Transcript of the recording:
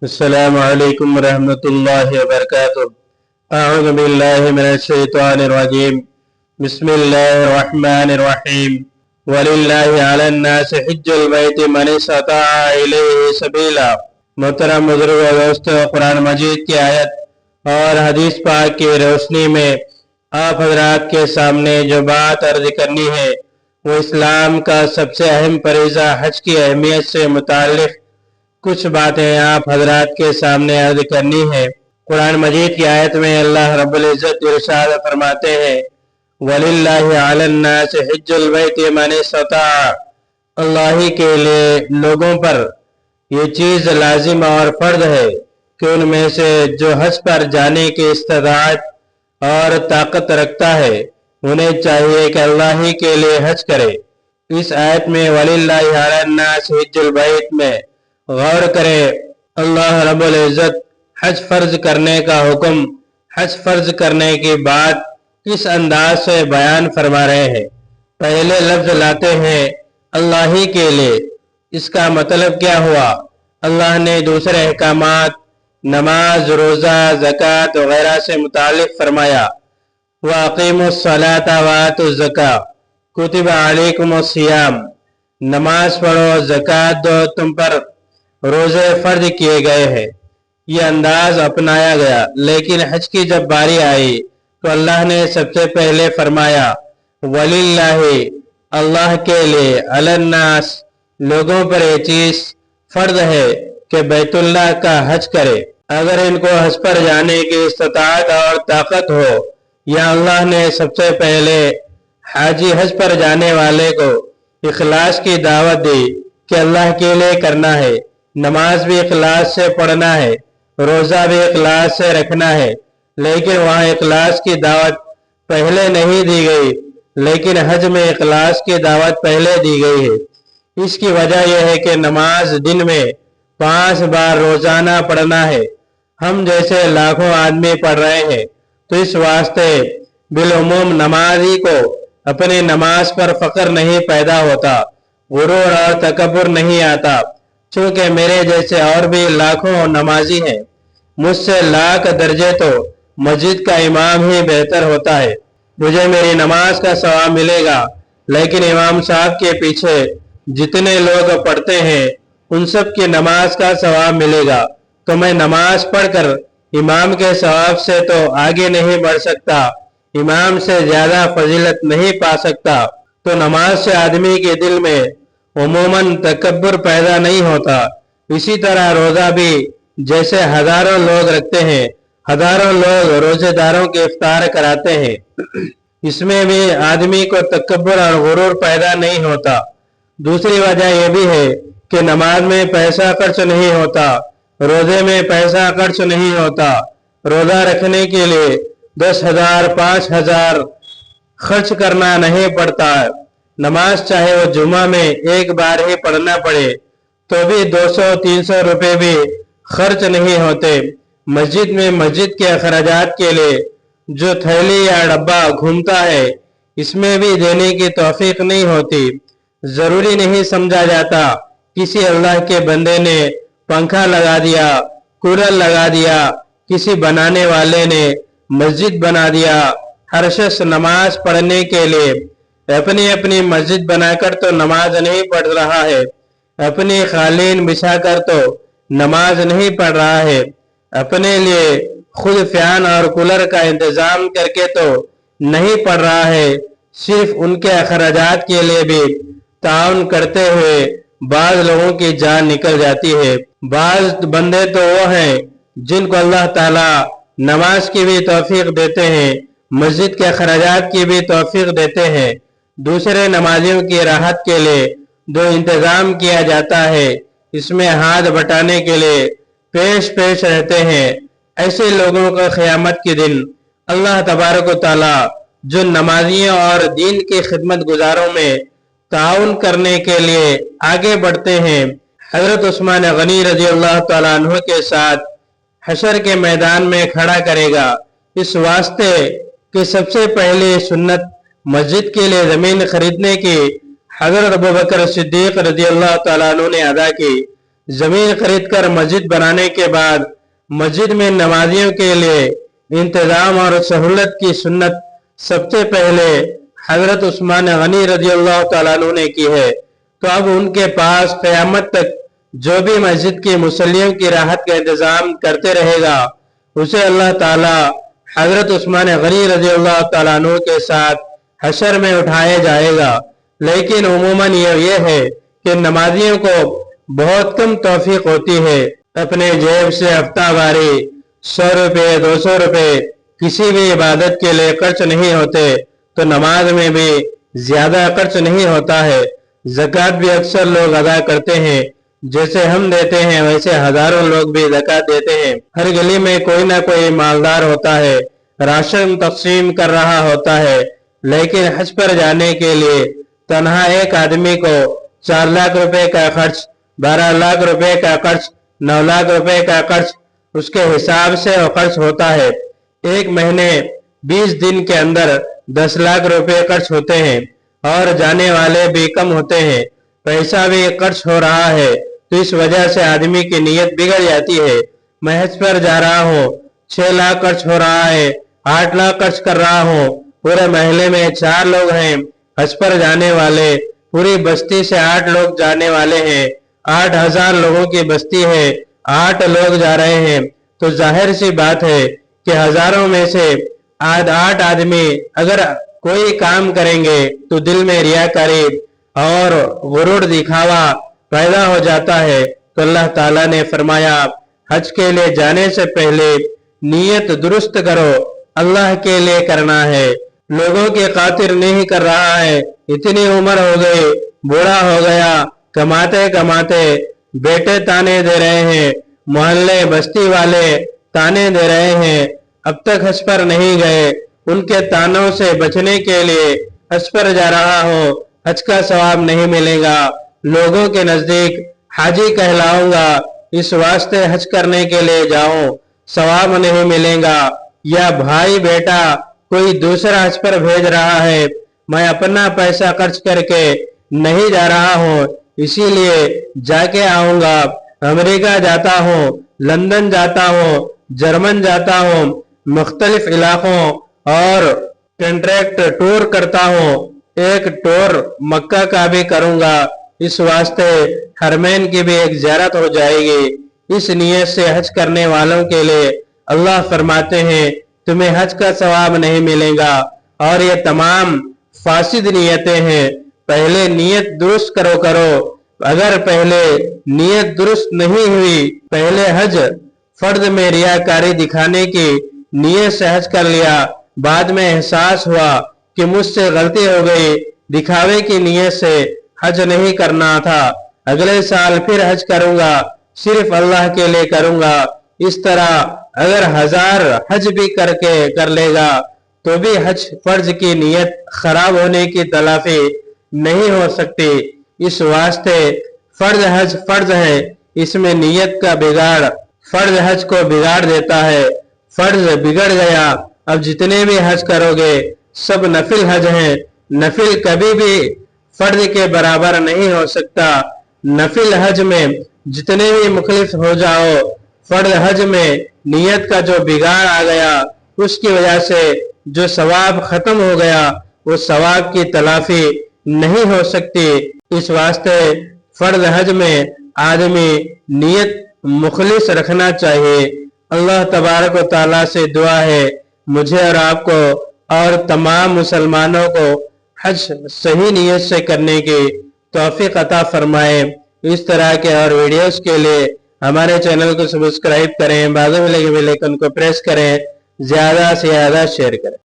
السلام علیکم ورحمۃ اللہ وبرکاتہ۔ اعوذ باللہ من الشیطان الرجیم، بسم اللہ الرحمن الرحیم۔ وَلِلَّهِ عَلَى النَّاسِ حِجُّ الْبَيْتِ مَنِ اسْتَطَاعَ إِلَيْهِ سَبِيلًا۔ محترم بزرگ و دوستو، قرآن مجید کی آیت اور حدیث پاک کی روشنی میں آپ حضرات کے سامنے جو بات عرض کرنی ہے وہ اسلام کا سب سے اہم فریضہ حج کی اہمیت سے متعلق کچھ باتیں آپ حضرات کے سامنے عرض کرنی ہے۔ قرآن مجید کی آیت میں اللہ رب العزت ارشاد فرماتے ہیں وَلِلَّهِ عَلَى النَّاسِ حِجُّ الْبَيْتِ مَنِ اسْتَطَاعَ، اللہ کے لیے لوگوں پر یہ چیز لازم اور فرض ہے کہ ان میں سے جو حج پر جانے کی استطاعت اور طاقت رکھتا ہے انہیں چاہیے کہ اللہ ہی کے لیے حج کرے۔ اس آیت میں وَلِلَّهِ عَلَى النَّاسِ حِجُّ الْبَيْتِ میں غور کرے، اللہ رب العزت حج فرض کرنے کا حکم، حج فرض کرنے کی بات کس انداز سے بیان فرما رہے ہیں۔ پہلے لفظ لاتے ہیں اللہ ہی کے لیے، اس کا مطلب کیا ہوا؟ اللہ نے دوسرے احکامات نماز، روزہ، زکوٰۃ وغیرہ سے متعلق فرمایا وَأَقِيمُوا الصَّلَاةَ وَآتُوا الزَّكَاةَ كُتِبَ عَلَيْكُمُ الصِّيَامُ، نماز پڑھو، زکوٰۃ دو، تم پر روزے فرض کیے گئے ہیں۔ یہ انداز اپنایا گیا، لیکن حج کی جب باری آئی تو اللہ نے سب سے پہلے فرمایا وَلِلَّهِ، اللہ کے لیے، عَلَى النَّاسِ، لوگوں پر یہ چیز فرض ہے کہ بیت اللہ کا حج کرے۔ اگر ان کو حج پر جانے کی استطاعت اور طاقت ہو، یا اللہ نے سب سے پہلے حاجی حج پر جانے والے کو اخلاص کی دعوت دی کہ اللہ کے لیے کرنا ہے، نماز بھی اخلاص سے پڑھنا ہے، روزہ بھی اخلاص سے رکھنا ہے، لیکن وہاں اخلاص کی دعوت پہلے نہیں دی گئی، لیکن حج میں اخلاص کی دعوت پہلے دی گئی ہے۔ اس کی وجہ یہ ہے کہ نماز دن میں 5 بار روزانہ پڑھنا ہے، ہم جیسے لاکھوں آدمی پڑھ رہے ہیں، تو اس واسطے بالعموم نمازی کو اپنی نماز پر فخر نہیں پیدا ہوتا، غرور اور تکبر نہیں آتا، چونکہ میرے جیسے اور بھی لاکھوں نمازی ہیں، مجھ سے لاکھ درجے تو مسجد کا امام ہی بہتر ہوتا ہے، مجھے میری نماز کا ثواب ملے گا، لیکن امام صاحب کے پیچھے جتنے لوگ پڑھتے ہیں ان سب کی نماز کا ثواب ملے گا، تو میں نماز پڑھ کر امام کے ثواب سے تو آگے نہیں بڑھ سکتا، امام سے زیادہ فضیلت نہیں پا سکتا۔ تو نماز سے آدمی کے دل میں عموماً تکبر پیدا نہیں ہوتا۔ اسی طرح روزہ بھی جیسے ہزاروں لوگ رکھتے ہیں، ہزاروں لوگ روزے داروں کے افطار کراتے ہیں، اس میں بھی آدمی کو تکبر اور غرور پیدا نہیں ہوتا۔ دوسری وجہ یہ بھی ہے کہ نماز میں پیسہ خرچ نہیں ہوتا، روزے میں پیسہ خرچ نہیں ہوتا، روزہ رکھنے کے لیے 10,000 5,000 خرچ کرنا نہیں پڑتا، نماز چاہے وہ جمعہ میں ایک بار ہی پڑھنا پڑے تو بھی 200-300 روپے بھی خرچ نہیں ہوتے۔ مسجد میں مسجد کے اخراجات کے لیے جو تھیلی یا ڈبہ گھومتا ہے اس میں بھی دینے کی توفیق نہیں ہوتی۔ ضروری نہیں سمجھا جاتا کسی اللہ کے بندے نے پنکھا لگا دیا، کولر لگا دیا، کسی بنانے والے نے مسجد بنا دیا، ہر شخص نماز پڑھنے کے لیے اپنی اپنی مسجد بنا کر تو نماز نہیں پڑھ رہا ہے، اپنی قالین بچھا کر تو نماز نہیں پڑھ رہا ہے، اپنے لیے خود فین اور کولر کا انتظام کر کے تو نہیں پڑھ رہا ہے، صرف ان کے اخراجات کے لیے بھی تعاون کرتے ہوئے بعض لوگوں کی جان نکل جاتی ہے۔ بعض بندے تو وہ ہیں جن کو اللہ تعالیٰ نماز کی بھی توفیق دیتے ہیں، مسجد کے اخراجات کی بھی توفیق دیتے ہیں، دوسرے نمازیوں کی راحت کے لیے جو انتظام کیا جاتا ہے اس میں ہاتھ بٹانے کے لیے پیش رہتے ہیں۔ ایسے لوگوں کا قیامت کے دن اللہ تبارک و تعالیٰ جو نمازیوں اور دین کی خدمت گزاروں میں تعاون کرنے کے لیے آگے بڑھتے ہیں، حضرت عثمان غنی رضی اللہ تعالیٰ عنہ کے ساتھ حشر کے میدان میں کھڑا کرے گا، اس واسطے کہ سب سے پہلے سنت مسجد کے لیے زمین خریدنے کی حضرت ابوبکر صدیق رضی اللہ تعالیٰ عنہ نے ادا کی، زمین خرید کر مسجد بنانے کے بعد مسجد میں نمازیوں کے لیے انتظام اور سہولت کی سنت سب سے پہلے حضرت عثمان غنی رضی اللہ تعالیٰ عنہ نے کی ہے، تو اب ان کے پاس قیامت تک جو بھی مسجد کی مصلیوں کی راحت کا انتظام کرتے رہے گا اسے اللہ تعالیٰ حضرت عثمان غنی رضی اللہ تعالیٰ عنہ کے ساتھ حشر میں اٹھائے جائے گا۔ لیکن عموماً یہ ہے کہ نمازیوں کو بہت کم توفیق ہوتی ہے، اپنے جیب سے ہفتہ واری 100 روپے 200 روپے کسی بھی عبادت کے لیے خرچ نہیں ہوتے، تو نماز میں بھی زیادہ خرچ نہیں ہوتا ہے۔ زکوٰۃ بھی اکثر لوگ ادا کرتے ہیں، جیسے ہم دیتے ہیں ویسے ہزاروں لوگ بھی زکوٰۃ دیتے ہیں۔ ہر گلی میں کوئی نہ کوئی مالدار ہوتا ہے، راشن تقسیم کر رہا ہوتا ہے، لیکن حج پر جانے کے لیے تنہا ایک آدمی کو 4 لاکھ روپے کا خرچ، 12 لاکھ روپے کا خرچ، 9 لاکھ روپے کا خرچ، اس کے حساب سے وہ خرچ ہوتا ہے۔ ایک مہینے 20 دن کے اندر 10 لاکھ روپے خرچ ہوتے ہیں، اور جانے والے بھی کم ہوتے ہیں، پیسہ بھی خرچ ہو رہا ہے، تو اس وجہ سے آدمی کی نیت بگڑ جاتی ہے۔ میں حج پر جا رہا ہوں، 6 لاکھ خرچ ہو رہا ہے، 8 لاکھ خرچ کر رہا ہوں، پورے محلے میں 4 لوگ ہیں حج پر جانے والے، پوری بستی سے 8 لوگ جانے والے ہیں، 8000 لوگوں کی بستی ہے، 8 لوگ جا رہے ہیں، تو ظاہر سی بات ہے کہ ہزاروں میں سے 8 آدمی اگر کوئی کام کریں گے تو دل میں ریاکاری اور غرور دکھاوا پیدا ہو جاتا ہے۔ تو اللہ تعالیٰ نے فرمایا حج کے لیے جانے سے پہلے نیت درست کرو، اللہ کے لیے کرنا ہے، لوگوں کی خاطر نہیں کر رہا ہے۔ اتنی عمر ہو گئی، بوڑھا ہو گیا، کماتے کماتے بیٹے تانے دے رہے ہیں، محلے بستی والے تانے دے رہے ہیں، اب تک حج پر نہیں گئے، ان کے تانوں سے بچنے کے لیے حج پر جا رہا ہوں، حج کا ثواب نہیں ملے گا، لوگوں کے نزدیک حاجی کہلاؤں گا، اس واسطے حج کرنے کے لیے جاؤں، ثواب نہیں ملے گا، یا بھائی بیٹا کوئی دوسرا حج پر بھیج رہا ہے، میں اپنا پیسہ خرچ کر کے نہیں جا رہا ہوں، اسی لیے جا کے آؤں گا، امریکہ جاتا ہوں، لندن جاتا ہوں، جرمن جاتا ہوں، مختلف علاقوں اور کنٹریکٹ ٹور کرتا ہوں، ایک ٹور مکہ کا بھی کروں گا، اس واسطے حرمین کی بھی ایک زیارت ہو جائے گی۔ اس نیت سے حج کرنے والوں کے لیے اللہ فرماتے ہیں تمہیں حج کا ثواب نہیں ملے گا، اور یہ تمام فاسد نیتیں ہیں، پہلے نیت درست کرو، اگر پہلے نیت درست نہیں ہوئی، پہلے حج فرض میں ریاکاری دکھانے کی نیت سے حج کر لیا، بعد میں احساس ہوا کہ مجھ سے غلطی ہو گئی، دکھاوے کی نیت سے حج نہیں کرنا تھا، اگلے سال پھر حج کروں گا، صرف اللہ کے لیے کروں گا، اس طرح اگر 1000 حج بھی کر لے گا تو بھی حج فرض کی نیت خراب ہونے کی تلافی نہیں ہو سکتی۔ اس واسطے فرض حج فرض ہے، اس میں نیت کا بگاڑ فرض حج کو بگاڑ دیتا ہے، فرض بگڑ گیا، اب جتنے بھی حج کرو گے سب نفل حج ہیں، نفل کبھی بھی فرض کے برابر نہیں ہو سکتا، نفل حج میں جتنے بھی مخلص ہو جاؤ، فرض حج میں نیت کا جو بگاڑ آ گیا اس کی وجہ سے جو ثواب ختم ہو گیا وہ ثواب کی تلافی نہیں ہو سکتی، اس واسطے فرض حج میں آدمی نیت مخلص رکھنا چاہیے۔ اللہ تبارک و تعالیٰ سے دعا ہے مجھے اور آپ کو اور تمام مسلمانوں کو حج صحیح نیت سے کرنے کی توفیق عطا فرمائے۔ اس طرح کے اور ویڈیوز کے لیے ہمارے چینل کو سبسکرائب کریں، بازو میں لگے بیل آئیکن کو پریس کریں، زیادہ سے زیادہ شیئر کریں۔